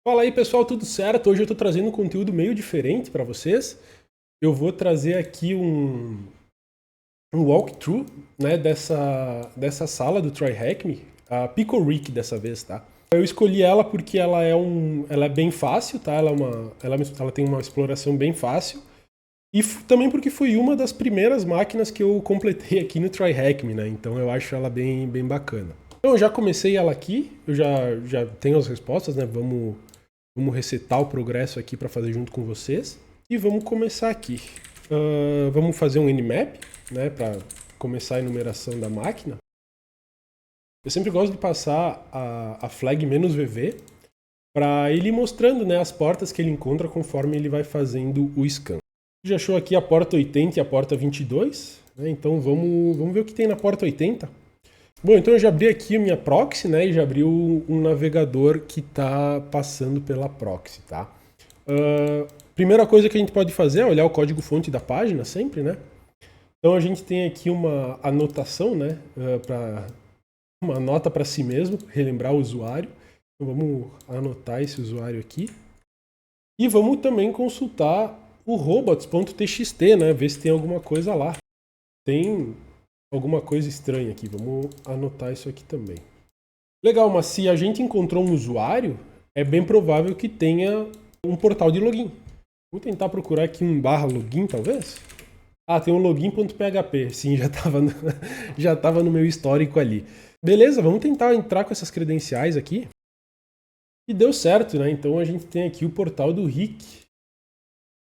Fala aí pessoal, tudo certo? Hoje eu estou trazendo um conteúdo meio diferente para vocês. Eu vou trazer aqui um walkthrough, né, dessa sala do Try Hack Me, a Pickle Rick dessa vez, tá? Eu escolhi ela porque ela é bem fácil, tá? Ela tem uma exploração bem fácil. E também porque foi uma das primeiras máquinas que eu completei aqui no Try Hack Me, né? Então eu acho ela bem bacana. Então eu já comecei ela aqui, eu já tenho as respostas, né? Vamos resetar o progresso aqui para fazer junto com vocês. E vamos começar aqui. Vamos fazer um nmap, né, para começar a enumeração da máquina. Eu sempre gosto de passar a flag "-vv para ele ir mostrando, né, as portas que ele encontra conforme ele vai fazendo o scan. Já achou aqui a porta 80 e a porta 22, né, então vamos ver o que tem na porta 80. Bom, então eu já abri aqui a minha proxy, né, e já abri um navegador que está passando pela proxy, tá? Primeira coisa que a gente pode fazer é olhar o código-fonte da página sempre, né? Então a gente tem aqui uma anotação, né, uma nota para si mesmo, relembrar o usuário. Então vamos anotar esse usuário aqui. E vamos também consultar o robots.txt, né, ver se tem alguma coisa lá. Tem alguma coisa estranha aqui, vamos anotar isso aqui também. Legal, mas se a gente encontrou um usuário, é bem provável que tenha um portal de login. Vou tentar procurar aqui um /login, talvez. Ah, tem um login.php. Sim, já tava no meu histórico ali. Beleza, vamos tentar entrar com essas credenciais aqui. E deu certo, né? Então a gente tem aqui o portal do Rick.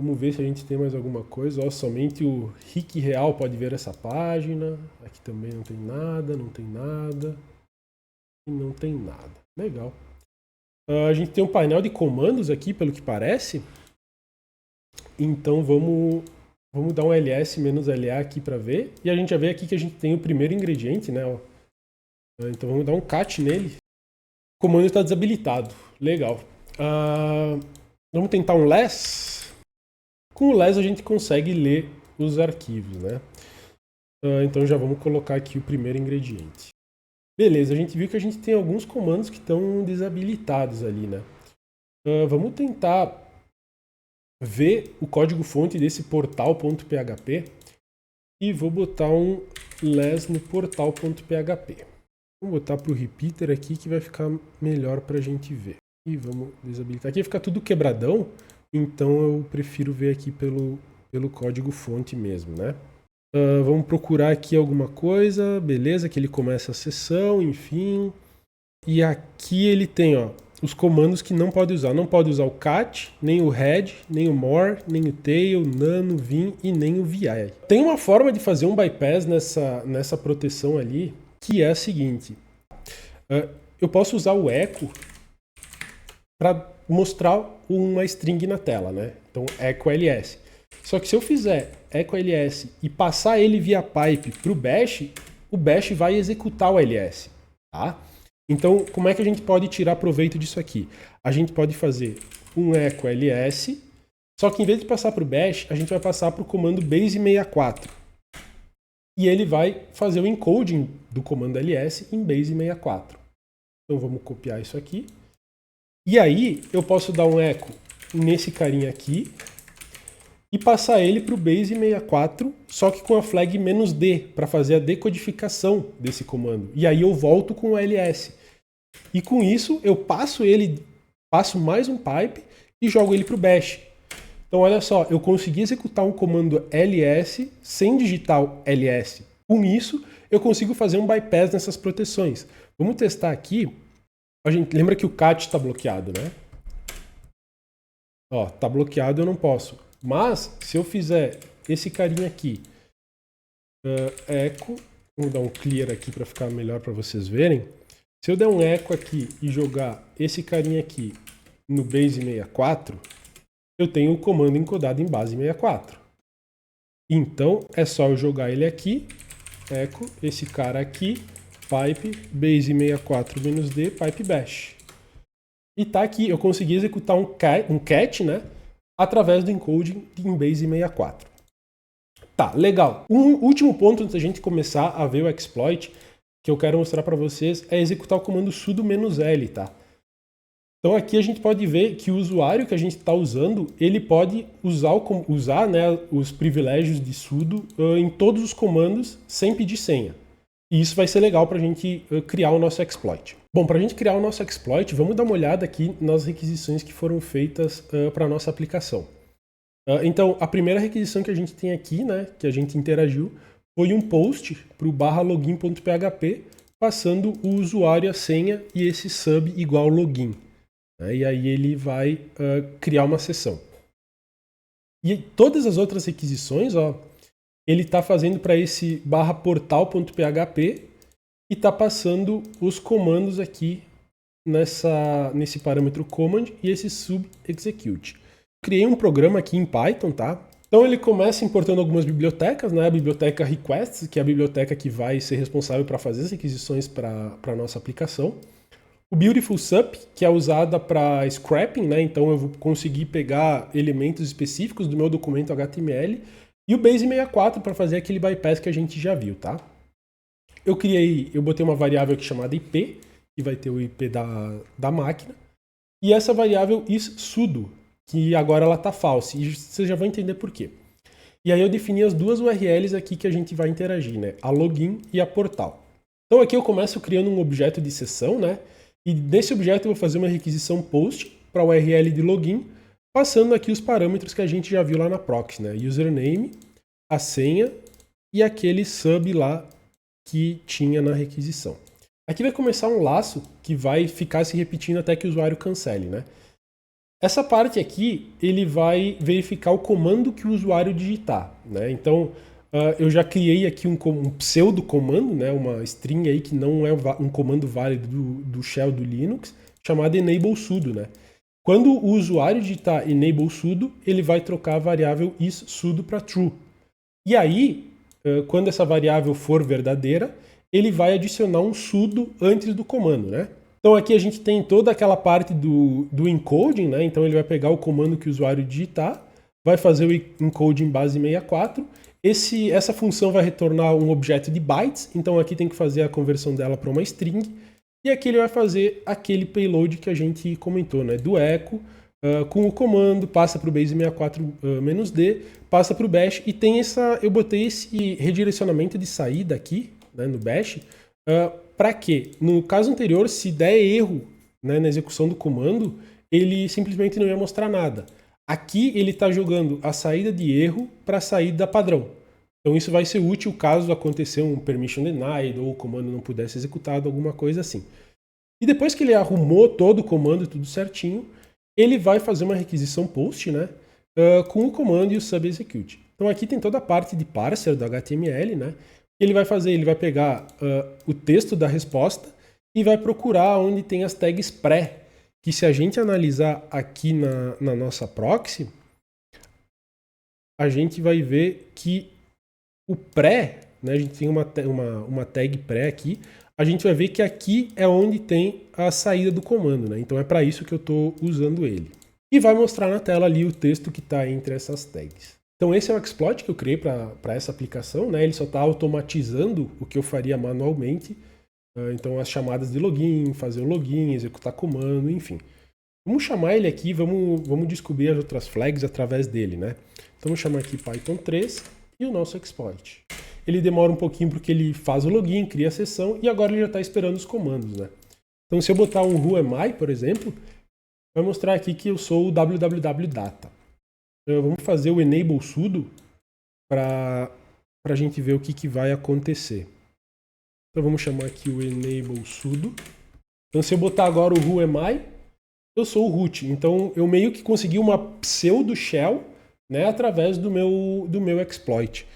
Vamos ver se a gente tem mais alguma coisa. Ó, somente o Rick real pode ver essa página. Aqui também não tem nada, não tem nada. E não tem nada. Legal. A gente tem um painel de comandos aqui, pelo que parece. Então vamos dar um ls-la aqui para ver. E a gente já vê aqui que a gente tem o primeiro ingrediente, né? Então vamos dar um cat nele. O comando está desabilitado. Legal. Vamos tentar um less. Com o less a gente consegue ler os arquivos, né? Então já vamos colocar aqui o primeiro ingrediente. Beleza, a gente viu que a gente tem alguns comandos que estão desabilitados ali, né? Vamos tentar ver o código-fonte desse portal.php e vou botar um less no portal.php. Vamos botar para o repeater aqui que vai ficar melhor para a gente ver. E vamos desabilitar. Aqui fica tudo quebradão, então eu prefiro ver aqui pelo código-fonte mesmo, né? Vamos procurar aqui alguma coisa, beleza, que ele começa a sessão, enfim. E aqui ele tem, ó, os comandos que não pode usar. Não pode usar o cat, nem o head, nem o more, nem o tail, nano, vim e nem o vi. Tem uma forma de fazer um bypass nessa proteção ali, que é a seguinte. Eu posso usar o echo para mostrar uma string na tela, né? Então, echo ls. Só que se eu fizer echo ls e passar ele via pipe para o bash vai executar o ls, tá? Então, como é que a gente pode tirar proveito disso aqui? A gente pode fazer um echo ls, só que em vez de passar para o bash, a gente vai passar para o comando base64. E ele vai fazer o encoding do comando ls em base64. Então vamos copiar isso aqui. E aí eu posso dar um echo nesse carinha aqui e passar ele para o base64, só que com a flag "-d, para fazer a decodificação desse comando. E aí eu volto com o ls. E com isso eu passo mais um pipe e jogo ele para o bash. Então olha só, eu consegui executar um comando ls sem digitar o ls. Com isso eu consigo fazer um bypass nessas proteções. Vamos testar aqui. A gente lembra que o cat está bloqueado, né? Ó, tá bloqueado, eu não posso. Mas, se eu fizer esse carinha aqui, echo, vou dar um clear aqui para ficar melhor para vocês verem. Se eu der um echo aqui e jogar esse carinha aqui no base64, eu tenho o comando encodado em base64. Então, é só eu jogar ele aqui, echo, esse cara aqui, pipe base64 "-d, pipe bash. E tá aqui, eu consegui executar um cat, né? Através do encoding em base64. Tá, legal. Um último ponto antes da gente começar a ver o exploit que eu quero mostrar para vocês é executar o comando sudo "-l, tá? Então aqui a gente pode ver que o usuário que a gente está usando, ele pode usar né, os privilégios de sudo em todos os comandos sem pedir senha. E isso vai ser legal para a gente criar o nosso exploit. Bom, para a gente criar o nosso exploit, vamos dar uma olhada aqui nas requisições que foram feitas para a nossa aplicação. Então, a primeira requisição que a gente tem aqui, né, que a gente interagiu, foi um post para o /login.php, passando o usuário, a senha e esse sub igual login. E aí ele vai criar uma sessão. E todas as outras requisições, ó, ele está fazendo para esse /portal.php e está passando os comandos aqui nesse parâmetro command e esse sub execute. Criei um programa aqui em Python, tá? Então ele começa importando algumas bibliotecas, né? A biblioteca requests, que é a biblioteca que vai ser responsável para fazer as requisições para a nossa aplicação. O Beautiful Sup, que é usada para scrapping, né? Então eu vou conseguir pegar elementos específicos do meu documento HTML. E o Base64 para fazer aquele bypass que a gente já viu, tá? Eu botei uma variável aqui chamada IP, que vai ter o IP da máquina. E essa variável isSudo, que agora ela está false. E vocês já vão entender por quê. E aí eu defini as duas URLs aqui que a gente vai interagir, né? A login e a portal. Então aqui eu começo criando um objeto de sessão, né? E nesse objeto eu vou fazer uma requisição post para a URL de login, passando aqui os parâmetros que a gente já viu lá na proxy, né? Username, a senha e aquele sub lá que tinha na requisição. Aqui vai começar um laço que vai ficar se repetindo até que o usuário cancele, né? Essa parte aqui, ele vai verificar o comando que o usuário digitar, né? Então, eu já criei aqui um pseudo comando, né? Uma string aí que não é um comando válido do shell do Linux, chamado enable sudo, né? Quando o usuário digitar enable sudo, ele vai trocar a variável isSudo para true. E aí, quando essa variável for verdadeira, ele vai adicionar um sudo antes do comando, né? Então aqui a gente tem toda aquela parte do encoding, né? Então ele vai pegar o comando que o usuário digitar, vai fazer o encoding base 64. Essa função vai retornar um objeto de bytes, então aqui tem que fazer a conversão dela para uma string. E aqui ele vai fazer aquele payload que a gente comentou, né? Do echo, com o comando, passa para o base64-d, passa para o bash e tem eu botei esse redirecionamento de saída aqui, né, no bash, para quê? No caso anterior, se der erro, né, na execução do comando, ele simplesmente não ia mostrar nada. Aqui ele está jogando a saída de erro para a saída padrão. Então isso vai ser útil caso aconteça um permission denied ou o comando não pudesse ser executado, alguma coisa assim. E depois que ele arrumou todo o comando, tudo certinho, ele vai fazer uma requisição post, né, com o comando e o sub-execute. Então aqui tem toda a parte de parser do HTML, né? Ele vai fazer, ele vai pegar o texto da resposta e vai procurar onde tem as tags pré, que se a gente analisar aqui na nossa proxy, a gente vai ver que o pré, né, a gente tem uma tag pré aqui, a gente vai ver que aqui é onde tem a saída do comando, né? Então é para isso que eu estou usando ele. E vai mostrar na tela ali o texto que está entre essas tags. Então esse é o exploit que eu criei para essa aplicação, né? Ele só está automatizando o que eu faria manualmente. Então as chamadas de login, fazer o login, executar comando, enfim. Vamos chamar ele aqui, vamos descobrir as outras flags através dele, né? Então vamos chamar aqui Python 3 e o nosso exploit. Ele demora um pouquinho porque ele faz o login, cria a sessão e agora ele já está esperando os comandos, né? Então se eu botar um whoami, por exemplo, vai mostrar aqui que eu sou o www.data. Vamos fazer o enable sudo para a gente ver o que vai acontecer. Então vamos chamar aqui o enable sudo. Então se eu botar agora o whoami, eu sou o root. Então eu meio que consegui uma pseudo shell, né, através do meu exploit.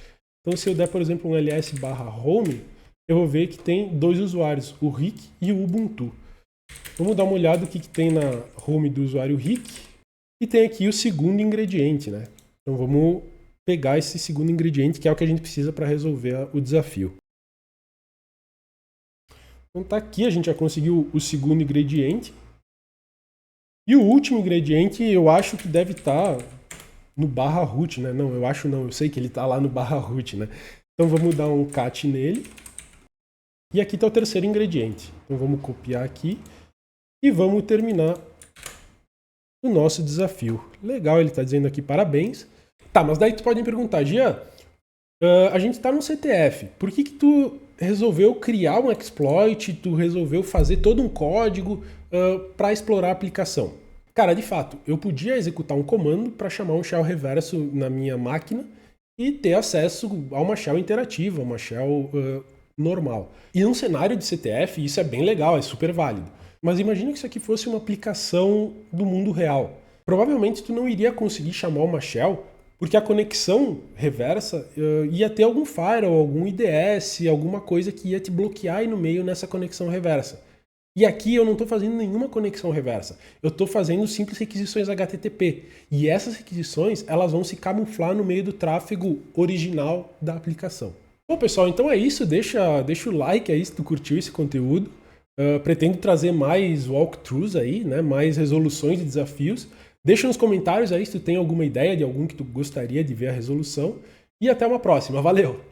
Então se eu der, por exemplo, um ls/home, eu vou ver que tem dois usuários, o Rick e o Ubuntu. Vamos dar uma olhada no que tem na home do usuário Rick. E tem aqui o segundo ingrediente, né? Então vamos pegar esse segundo ingrediente, que é o que a gente precisa para resolver o desafio. Então tá aqui, a gente já conseguiu o segundo ingrediente. E o último ingrediente eu acho que deve estar no /root, né? Não, eu acho não, eu sei que ele está lá no /root, né? Então vamos dar um cat nele. E aqui está o terceiro ingrediente. Então vamos copiar aqui e vamos terminar o nosso desafio. Legal, ele está dizendo aqui parabéns. Tá, mas daí tu pode me perguntar, Gian, a gente está no CTF, por que tu resolveu criar um exploit, tu resolveu fazer todo um código para explorar a aplicação? Cara, de fato, eu podia executar um comando para chamar um shell reverso na minha máquina e ter acesso a uma shell interativa, uma shell normal. E num cenário de CTF, isso é bem legal, é super válido. Mas imagina que isso aqui fosse uma aplicação do mundo real. Provavelmente tu não iria conseguir chamar uma shell porque a conexão reversa ia ter algum firewall, algum IDS, alguma coisa que ia te bloquear aí no meio nessa conexão reversa. E aqui eu não estou fazendo nenhuma conexão reversa. Eu estou fazendo simples requisições HTTP. E essas requisições elas vão se camuflar no meio do tráfego original da aplicação. Bom, pessoal, então é isso. Deixa o like aí se tu curtiu esse conteúdo. Pretendo trazer mais walkthroughs aí, né? Mais resoluções de desafios. Deixa nos comentários aí se tu tem alguma ideia de algum que tu gostaria de ver a resolução. E até uma próxima. Valeu!